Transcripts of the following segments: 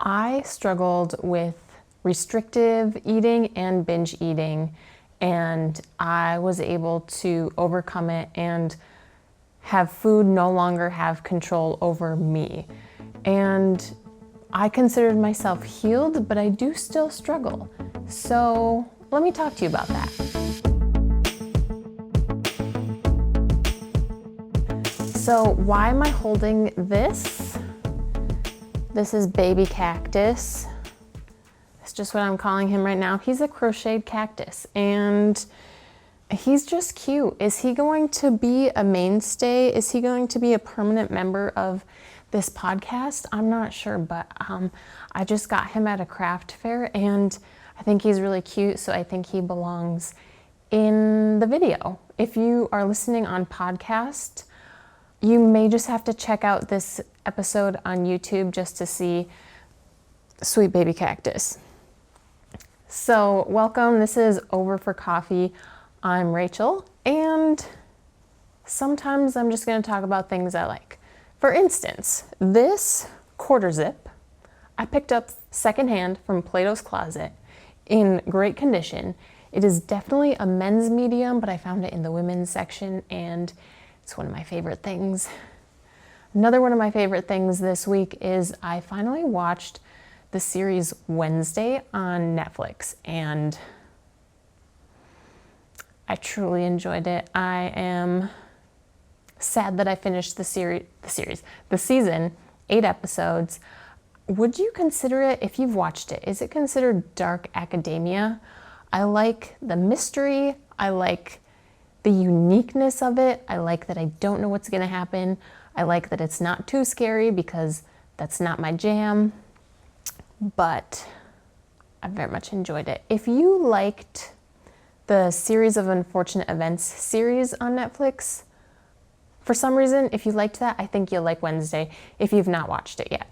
I struggled with restrictive eating and binge eating, and I was able to overcome it and have food no longer have control over me. And I considered myself healed, but I do still struggle. So let me talk to you about that. So why am I holding this? This is baby cactus. That's just what I'm calling him right now. He's a crocheted cactus and he's just cute. Is he going to be a mainstay? Is he going to be a permanent member of this podcast? I'm not sure, but I just got him at a craft fair and I think he's really cute, so I think he belongs in the video. If you are listening on podcast, you may just have to check out this episode on YouTube just to see sweet baby cactus. So welcome, this is Over for Coffee. I'm Rachel, and sometimes I'm just gonna talk about things I like. For instance, this quarter zip, I picked up secondhand from Plato's Closet in great condition. It is definitely a men's medium, but I found it in the women's section and it's one of my favorite things. Another one of my favorite things this week is I finally watched the series Wednesday on Netflix and I truly enjoyed it. I am sad that I finished the season, 8 episodes. Would you consider it, if you've watched it, is it considered dark academia? I like the mystery. I like the uniqueness of it. I like that I don't know what's gonna happen. I like that it's not too scary because that's not my jam, but I very much enjoyed it. If you liked the Series of Unfortunate Events series on Netflix, for some reason, if you liked that, I think you'll like Wednesday if you've not watched it yet.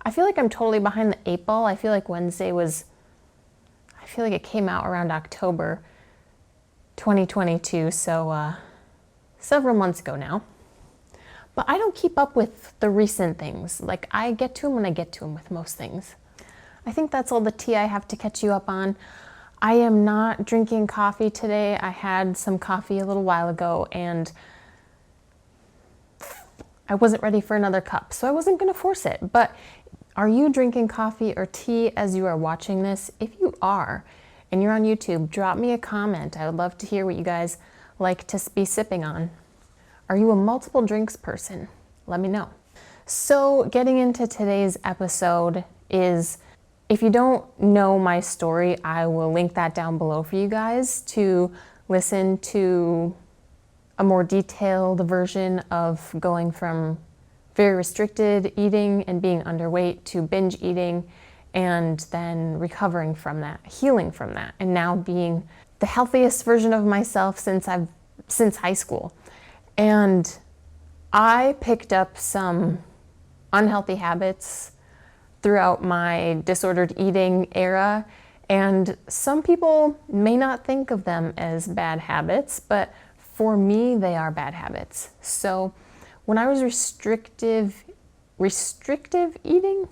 I feel like I'm totally behind the 8 ball. I feel like Wednesday I feel like it came out around October 2022, so several months ago now. But I don't keep up with the recent things. Like, I get to them when I get to them with most things. I think that's all the tea I have to catch you up on. I am not drinking coffee today. I had some coffee a little while ago and I wasn't ready for another cup, so I wasn't gonna force it. But are you drinking coffee or tea as you are watching this? If you are, and you're on YouTube, drop me a comment. I would love to hear what you guys like to be sipping on. Are you a multiple drinks person? Let me know. So getting into today's episode is, if you don't know my story, I will link that down below for you guys to listen to a more detailed version of going from very restricted eating and being underweight to binge eating and then recovering from that, healing from that, and now being the healthiest version of myself since high school. And I picked up some unhealthy habits throughout my disordered eating era, and some people may not think of them as bad habits, but for me, they are bad habits. So when I was restrictive eating,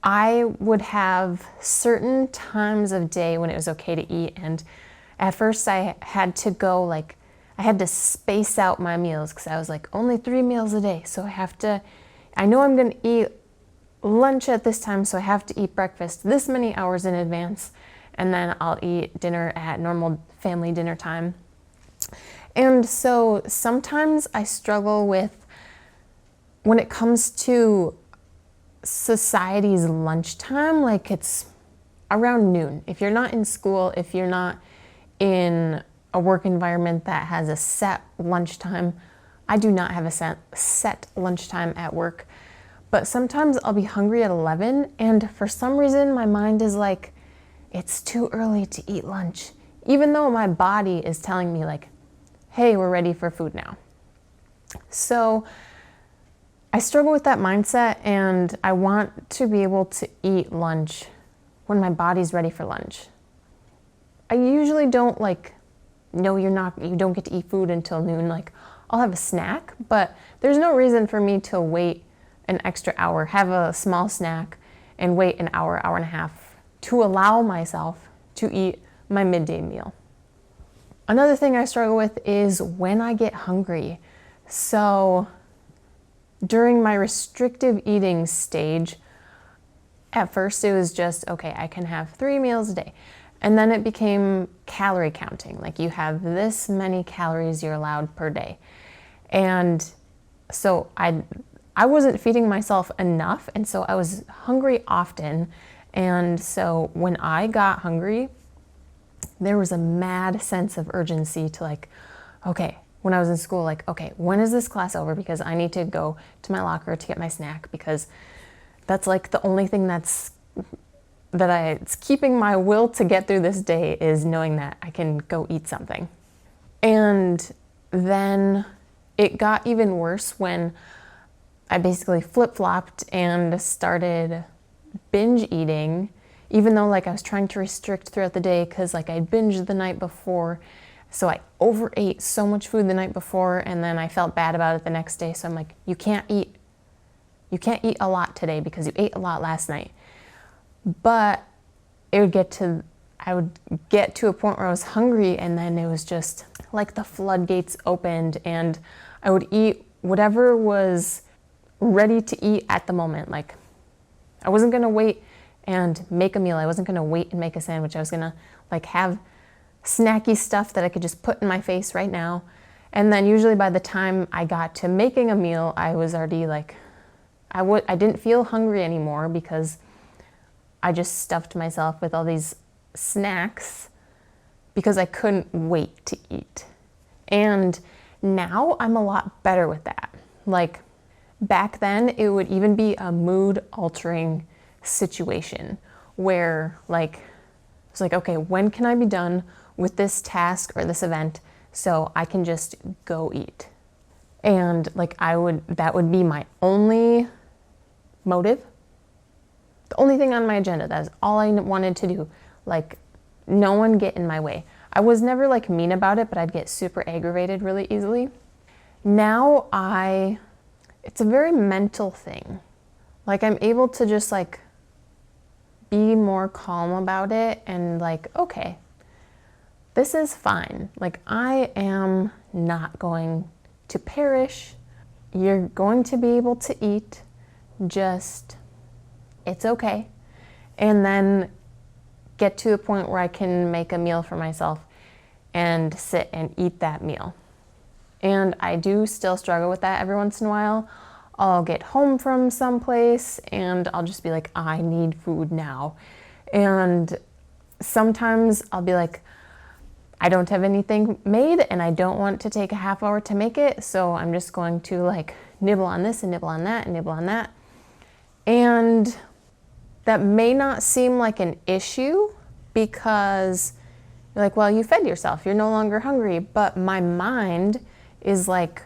I would have certain times of day when it was okay to eat, and at first I had to space out my meals because I was like, only 3 meals a day, so I know I'm gonna eat lunch at this time, so I have to eat breakfast this many hours in advance, and then I'll eat dinner at normal family dinner time. And so sometimes I struggle with, when it comes to society's lunchtime, like it's around noon. If you're not in school, if you're not in a work environment that has a set lunchtime, I do not have a set lunchtime at work, but sometimes I'll be hungry at 11 and for some reason my mind is like, it's too early to eat lunch, even though my body is telling me like, hey, we're ready for food now. So I struggle with that mindset and I want to be able to eat lunch when my body's ready for lunch. I usually don't no, you don't get to eat food until noon. Like, I'll have a snack, but there's no reason for me to wait an extra hour, have a small snack, and wait an hour, hour and a half to allow myself to eat my midday meal. Another thing I struggle with is when I get hungry. So during my restrictive eating stage, at first it was just, okay, I can have 3 meals a day. And then it became calorie counting. Like you have this many calories you're allowed per day. And so I wasn't feeding myself enough. And so I was hungry often. And so when I got hungry, there was a mad sense of urgency to like, okay, when I was in school, like, okay, when is this class over? Because I need to go to my locker to get my snack, because that's like the only thing it's keeping my will to get through this day is knowing that I can go eat something. And then it got even worse when I basically flip-flopped and started binge eating, even though like I was trying to restrict throughout the day because like I binged the night before. So I overate so much food the night before, and then I felt bad about it the next day. So I'm like, you can't eat a lot today because you ate a lot last night. But I would get to a point where I was hungry, and then it was just like the floodgates opened, and I would eat whatever was ready to eat at the moment. Like I wasn't gonna wait and make a meal. I wasn't gonna wait and make a sandwich. I was gonna like have snacky stuff that I could just put in my face right now. And then usually by the time I got to making a meal, I was already like, I didn't feel hungry anymore because I just stuffed myself with all these snacks because I couldn't wait to eat. And now I'm a lot better with that. Like back then, it would even be a mood altering situation where like, it's like, okay, when can I be done with this task or this event so I can just go eat? And like that would be my only motive. The only thing on my agenda. That's all I wanted to do. Like no one get in my way. I was never like mean about it, but I'd get super aggravated really easily. Now it's a very mental thing. Like I'm able to just like be more calm about it and like, okay, this is fine. Like I am not going to perish. You're going to be able to eat. Just, it's okay. And then get to a point where I can make a meal for myself and sit and eat that meal. And I do still struggle with that every once in a while. I'll get home from someplace and I'll just be like, I need food now. And sometimes I'll be like, I don't have anything made and I don't want to take a half hour to make it. So I'm just going to like nibble on this and nibble on that and nibble on that. And that may not seem like an issue because you're like, well, you fed yourself. You're no longer hungry. But my mind is like,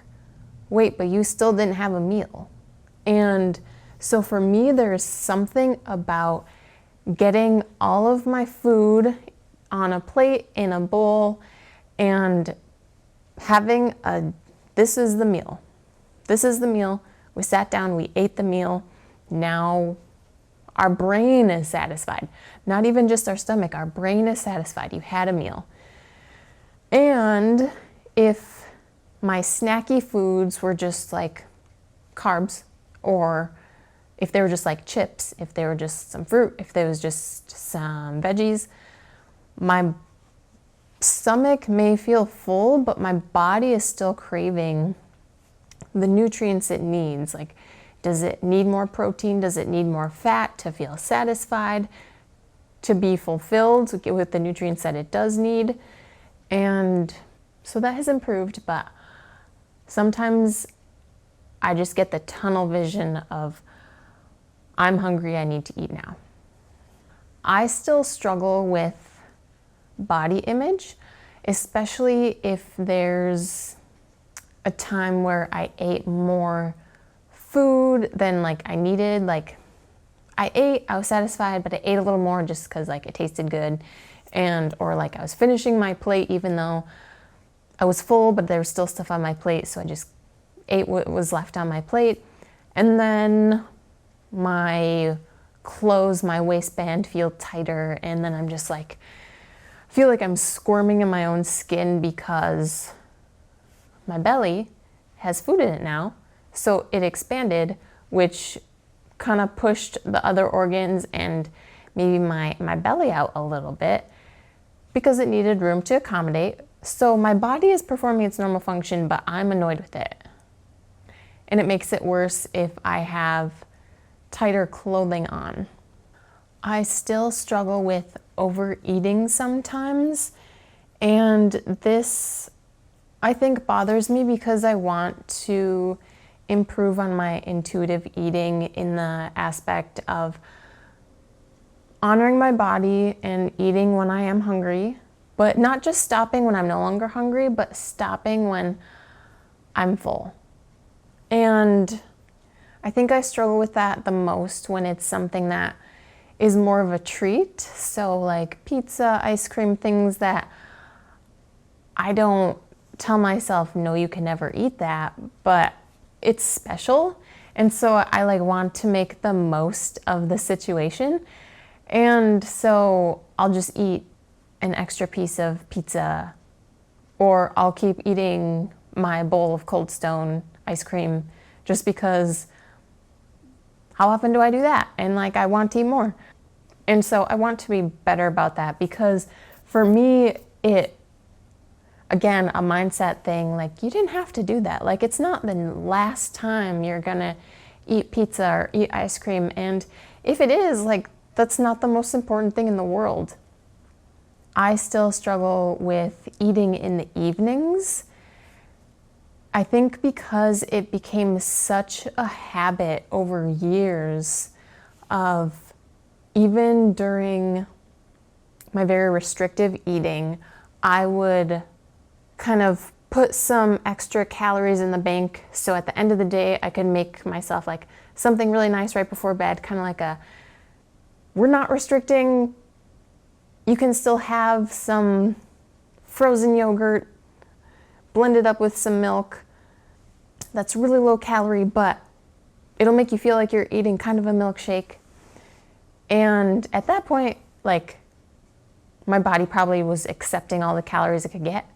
wait, but you still didn't have a meal. And so for me, there's something about getting all of my food on a plate, in a bowl, and having this is the meal. This is the meal. We sat down, we ate the meal. Now our brain is satisfied. Not even just our stomach, our brain is satisfied. You had a meal. And if my snacky foods were just like carbs, or if they were just like chips, if they were just some fruit, if there was just some veggies, my stomach may feel full, but my body is still craving the nutrients it needs. Like, does it need more protein? Does it need more fat to feel satisfied, to be fulfilled with the nutrients that it does need? And so that has improved, but sometimes I just get the tunnel vision of, I'm hungry, I need to eat now. I still struggle with body image, especially if there's a time where I ate more food than like I needed. Like I was satisfied, but I ate a little more just because like it tasted good, or like I was finishing my plate even though I was full, but there was still stuff on my plate, so I just ate what was left on my plate. And then my clothes, my waistband feel tighter, and then I'm just like, feel like I'm squirming in my own skin because my belly has food in it now. So it expanded, which kind of pushed the other organs and maybe my belly out a little bit because it needed room to accommodate. So my body is performing its normal function, but I'm annoyed with it. And it makes it worse if I have tighter clothing on. I still struggle with overeating sometimes, and this, I think, bothers me because I want to improve on my intuitive eating in the aspect of honoring my body and eating when I am hungry, but not just stopping when I'm no longer hungry, but stopping when I'm full. And I think I struggle with that the most when it's something that is more of a treat. So like pizza, ice cream, things that I don't tell myself, no, you can never eat that, but it's special. And so I like want to make the most of the situation. And so I'll just eat an extra piece of pizza, or I'll keep eating my bowl of Cold Stone ice cream just because how often do I do that? And like, I want to eat more. And so I want to be better about that because for me, it, again, a mindset thing, like you didn't have to do that. Like it's not the last time you're gonna eat pizza or eat ice cream. And if it is, like, that's not the most important thing in the world. I still struggle with eating in the evenings. I think because it became such a habit over years of, even during my very restrictive eating, I would kind of put some extra calories in the bank so at the end of the day I could make myself like something really nice right before bed, kind of like a, we're not restricting, you can still have some frozen yogurt blended up with some milk that's really low calorie, but it'll make you feel like you're eating kind of a milkshake. And at that point, like, my body probably was accepting all the calories it could get.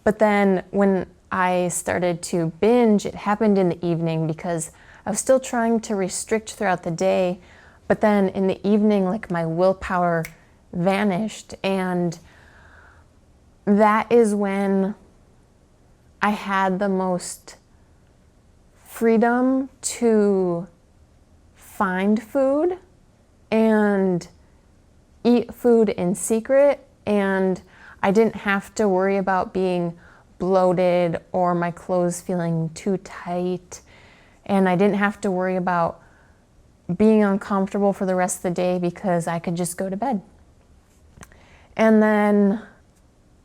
But then when I started to binge, it happened in the evening because I was still trying to restrict throughout the day. But then in the evening, like, my willpower vanished. And that is when I had the most freedom to find food and eat food in secret, and I didn't have to worry about being bloated or my clothes feeling too tight, and I didn't have to worry about being uncomfortable for the rest of the day because I could just go to bed. And then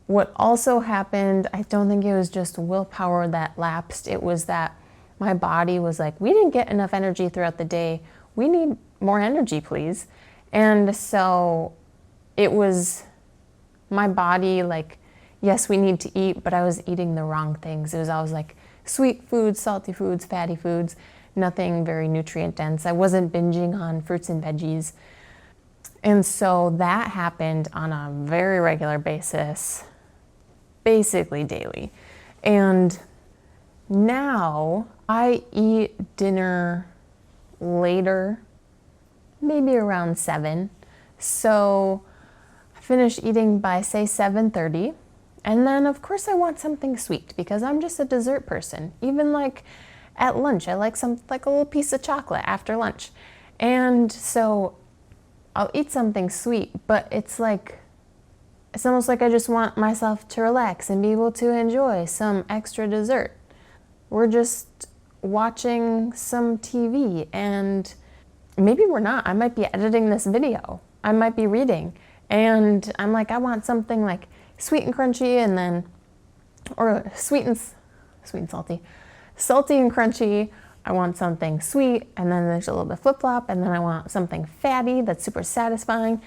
what also happened, I don't think it was just willpower that lapsed, it was that my body was like, we didn't get enough energy throughout the day, we need more energy, please. And so it was my body like, yes, we need to eat, but I was eating the wrong things. It was always like sweet foods, salty foods, fatty foods, nothing very nutrient dense. I wasn't binging on fruits and veggies. And so that happened on a very regular basis, basically daily. And now I eat dinner later, maybe around 7. So I finish eating by, say, 7:30. And then, of course, I want something sweet because I'm just a dessert person. Even like at lunch, I like a little piece of chocolate after lunch. And so I'll eat something sweet, but it's almost like I just want myself to relax and be able to enjoy some extra dessert. We're just watching some TV, and maybe we're not. I might be editing this video. I might be reading, and I'm like, I want something like sweet and crunchy, and then, or sweet and salty, salty and crunchy. I want something sweet, and then there's a little bit of flip-flop, and then I want something fatty that's super satisfying.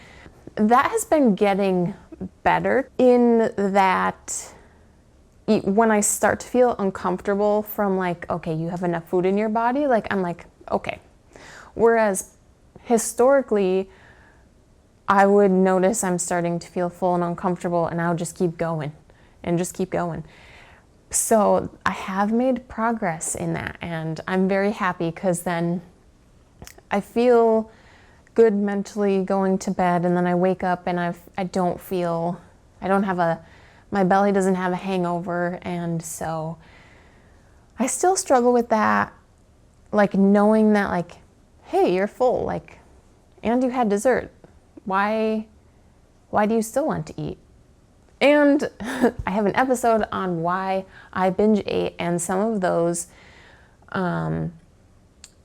That has been getting better in that when I start to feel uncomfortable from like, okay, you have enough food in your body, like I'm like, okay. Whereas historically, I would notice I'm starting to feel full and uncomfortable, and I would just keep going and just keep going. So I have made progress in that, and I'm very happy because then I feel good mentally going to bed, and then I wake up and my belly doesn't have a hangover, and so I still struggle with that, like knowing that, like, hey, you're full, like, and you had dessert. Why do you still want to eat? And I have an episode on why I binge ate, and some of those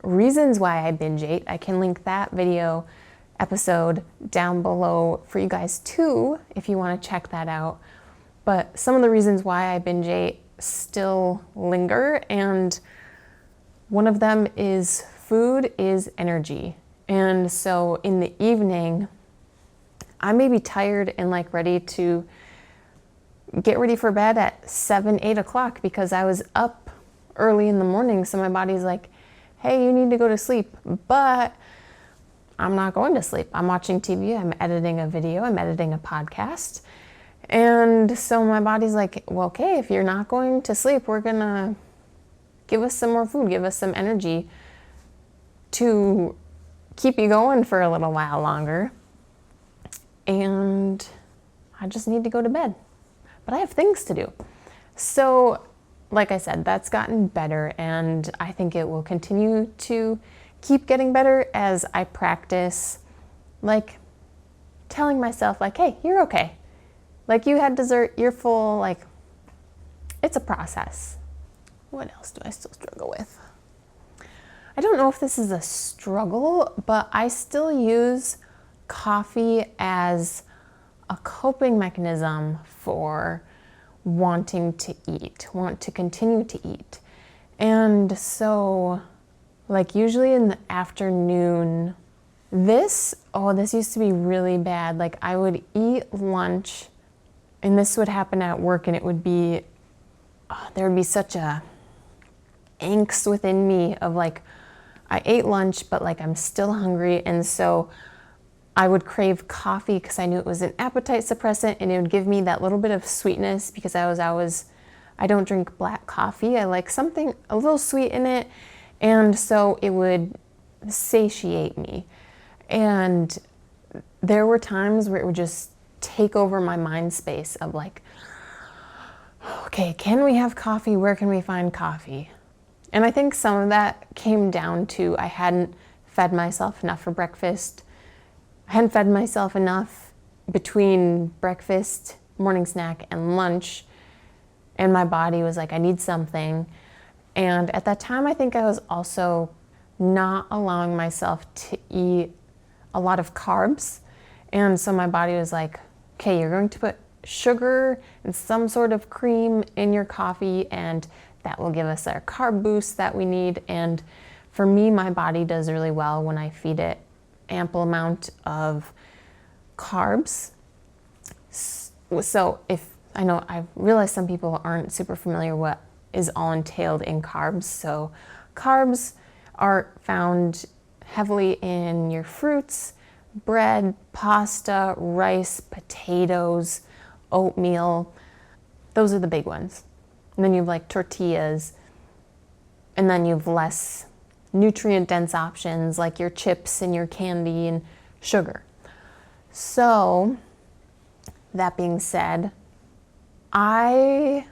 reasons why I binge ate. I can link that video episode down below for you guys too, if you want to check that out. But some of the reasons why I binge ate still linger, and one of them is food is energy. And so in the evening, I may be tired and like ready to get ready for bed at 7, 8 o'clock because I was up early in the morning. So my body's like, hey, you need to go to sleep. But I'm not going to sleep. I'm watching TV. I'm editing a video. I'm editing a podcast. And so my body's like, well, okay, if you're not going to sleep, we're going to give us some more food, give us some energy to keep you going for a little while longer. And I just need to go to bed. But I have things to do. So, like I said, that's gotten better, and I think it will continue to keep getting better as I practice, like, telling myself, like, hey, you're okay. Like, you had dessert, you're full, like, it's a process. What else do I still struggle with? I don't know if this is a struggle, but I still use coffee as a coping mechanism for wanting to want to continue to eat. And so, like, usually in the afternoon, this used to be really bad. Like, I would eat lunch, and this would happen at work, and it would be, there would be such a angst within me of like, I ate lunch, but like I'm still hungry, and so I would crave coffee because I knew it was an appetite suppressant, and it would give me that little bit of sweetness because I don't drink black coffee. I like something a little sweet in it, and so it would satiate me. And there were times where it would just take over my mind space of like, okay, can we have coffee? Where can we find coffee? And I think some of that came down to I hadn't fed myself enough for breakfast. I hadn't fed myself enough between breakfast, morning snack, and lunch. And my body was like, I need something. And at that time, I think I was also not allowing myself to eat a lot of carbs. And so my body was like, okay, you're going to put sugar and some sort of cream in your coffee, and that will give us our carb boost that we need. And for me, my body does really well when I feed it ample amount of carbs. So I realize some people aren't super familiar what is all entailed in carbs. So carbs are found heavily in your fruits, bread, pasta, rice, potatoes, oatmeal. Those are the big ones. And then you have like tortillas, and then you have less nutrient dense options like your chips and your candy and sugar. So that being said, I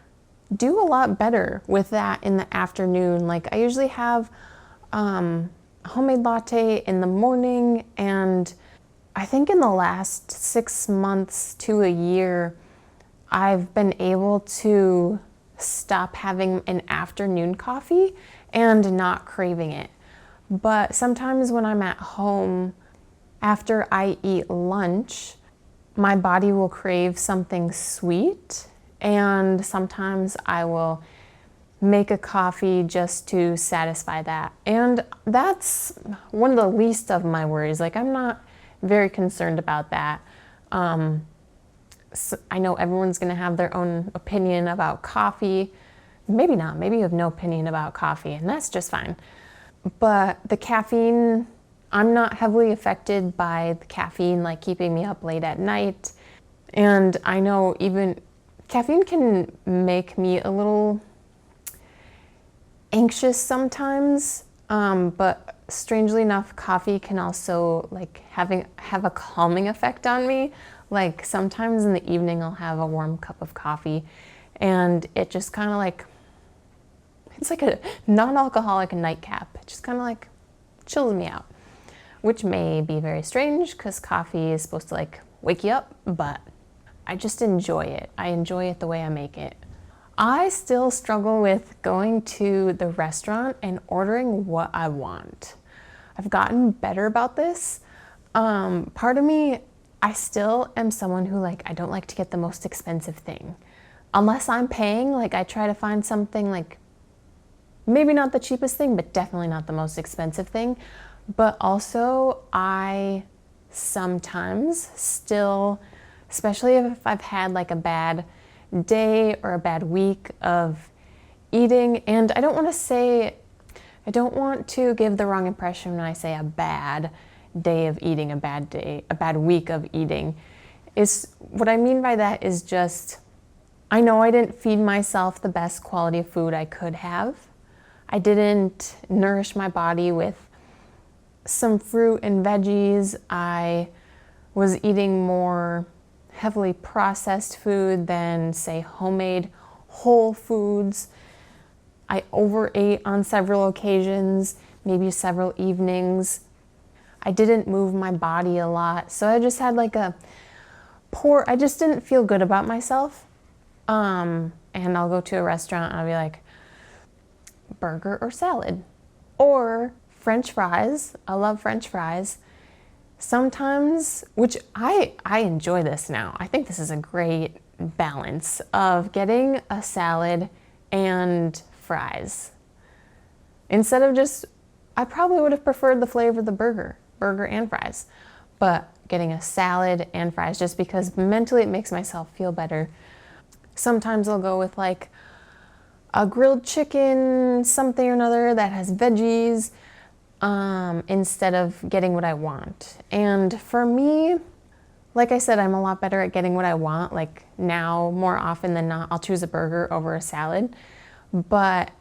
do a lot better with that in the afternoon. Like, I usually have a homemade latte in the morning, and I think in the last 6 months to a year, I've been able to stop having an afternoon coffee and not craving it. But sometimes when I'm at home, after I eat lunch, my body will crave something sweet, and sometimes I will make a coffee just to satisfy that. And that's one of the least of my worries. Like, I'm not very concerned about that. So I know everyone's going to have their own opinion about coffee. Maybe not. Maybe you have no opinion about coffee, and that's just fine. But the caffeine I'm not heavily affected by the caffeine, like keeping me up late at night. And I know even caffeine can make me a little anxious sometimes, but strangely enough, coffee can also like have a calming effect on me. Like sometimes in the evening I'll have a warm cup of coffee and it just kind of like, it's like a non-alcoholic nightcap. It just kind of like chills me out, which may be very strange because coffee is supposed to like wake you up, but I just enjoy it. I enjoy it the way I make it. I still struggle with going to the restaurant and ordering what I want. I've gotten better about this. Part of me, I still am someone who like, I don't like to get the most expensive thing. Unless I'm paying, like I try to find something like, maybe not the cheapest thing, but definitely not the most expensive thing. But also I sometimes still, especially if I've had like a bad day or a bad week of eating, and I don't want to give the wrong impression when I say a bad day of eating, a bad week of eating. Is what I mean by that is just, I know I didn't feed myself the best quality of food I could have. I didn't nourish my body with some fruit and veggies. I was eating more heavily processed food than, say, homemade whole foods. I overate on several occasions, maybe several evenings. I didn't move my body a lot, so I just had like I just didn't feel good about myself. And I'll go to a restaurant and I'll be like, burger or salad, or French fries. I love French fries. Sometimes, which I enjoy this now. I think this is a great balance of getting a salad and fries. Instead of just, I probably would have preferred the flavor of the burger and fries, but getting a salad and fries just because mentally it makes myself feel better. Sometimes I'll go with like a grilled chicken, something or another that has veggies, instead of getting what I want. And for me, like I said, I'm a lot better at getting what I want. Like now, more often than not, I'll choose a burger over a salad. But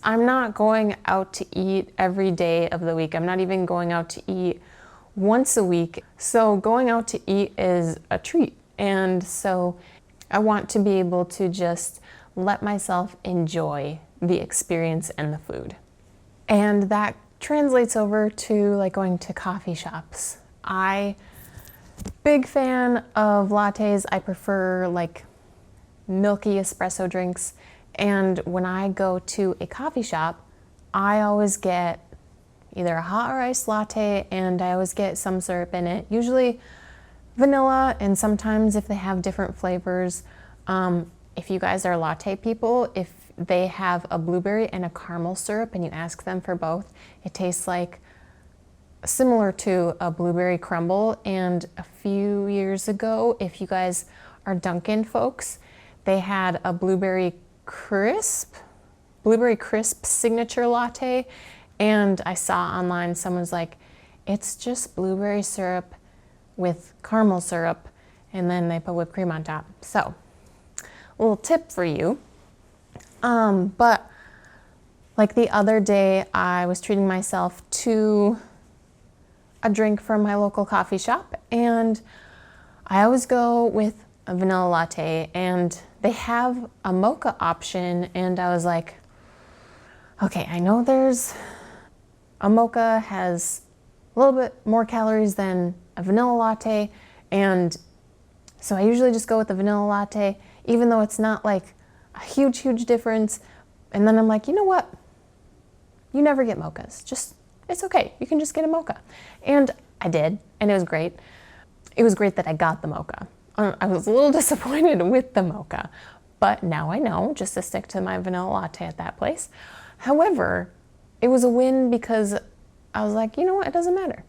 I'm not going out to eat every day of the week. I'm not even going out to eat once a week. So going out to eat is a treat. And so I want to be able to just let myself enjoy the experience and the food. And that translates over to like going to coffee shops. Big fan of lattes. I prefer like milky espresso drinks. And when I go to a coffee shop, I always get either a hot or iced latte, and I always get some syrup in it, usually vanilla, and sometimes if they have different flavors. If you guys are latte people, if they have a blueberry and a caramel syrup and you ask them for both, it tastes like similar to a blueberry crumble. And a few years ago, if you guys are Dunkin' folks, they had a blueberry crisp signature latte, and I saw online someone's like, it's just blueberry syrup with caramel syrup, and then they put whipped cream on top. So a little tip for you. But like the other day, I was treating myself to a drink from my local coffee shop, and I always go with a vanilla latte, and they have a mocha option, and I was like, okay, I know a mocha has a little bit more calories than a vanilla latte, and so I usually just go with the vanilla latte, even though it's not like a huge difference. And then I'm like, you know what? You never get mochas. It's okay. You can just get a mocha. And I did, and it was great. It was great that I got the mocha. I was a little disappointed with the mocha, but now I know just to stick to my vanilla latte at that place. However, it was a win because I was like, you know what? It doesn't matter.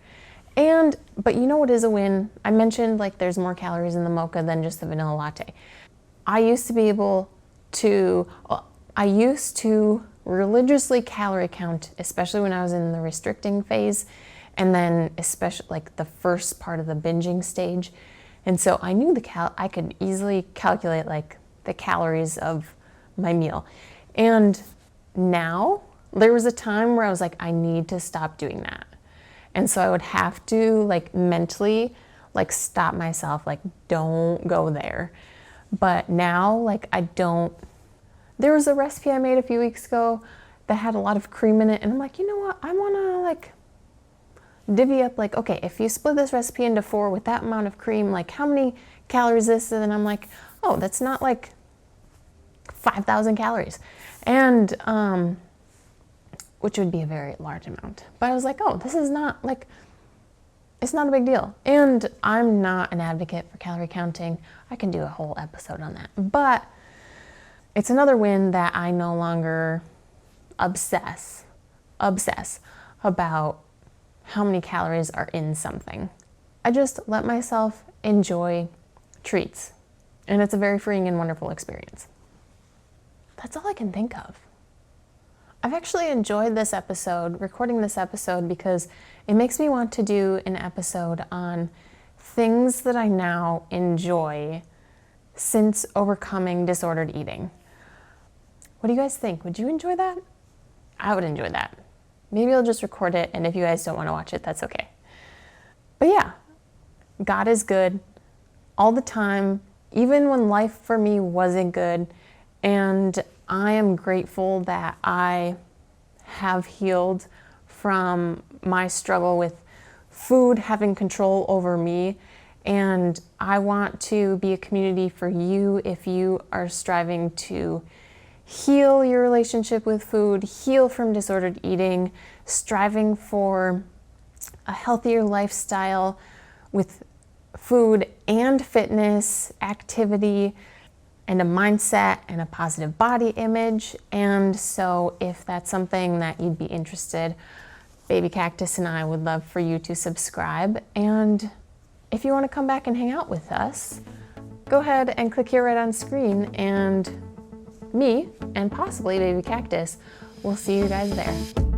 But you know what is a win? I mentioned like there's more calories in the mocha than just the vanilla latte. I used to religiously calorie count, especially when I was in the restricting phase. And then especially like the first part of the binging stage. And so I knew I could easily calculate like the calories of my meal. And now there was a time where I was like, I need to stop doing that. And so I would have to like mentally like stop myself, like don't go there. But now like there was a recipe I made a few weeks ago that had a lot of cream in it. And I'm like, you know what? I want to like divvy up like, okay, if you split this recipe into 4 with that amount of cream, like how many calories is this? And then I'm like, oh, that's not like 5,000 calories. And, which would be a very large amount. But I was like, oh, this is not like, it's not a big deal. And I'm not an advocate for calorie counting. I can do a whole episode on that. But it's another win that I no longer obsess about how many calories are in something. I just let myself enjoy treats. And it's a very freeing and wonderful experience. That's all I can think of. I've actually enjoyed this episode, recording this episode, because it makes me want to do an episode on things that I now enjoy since overcoming disordered eating. What do you guys think? Would you enjoy that? I would enjoy that. Maybe I'll just record it, and if you guys don't want to watch it, that's okay. But yeah, God is good all the time, even when life for me wasn't good. And I am grateful that I have healed from my struggle with food having control over me. And I want to be a community for you if you are striving to heal your relationship with food, heal from disordered eating, striving for a healthier lifestyle with food and fitness, activity, and a mindset and a positive body image. And so if that's something that you'd be interested, Baby Cactus and I would love for you to subscribe. And if you want to come back and hang out with us, go ahead and click here right on screen, and me and possibly Baby Cactus will see you guys there.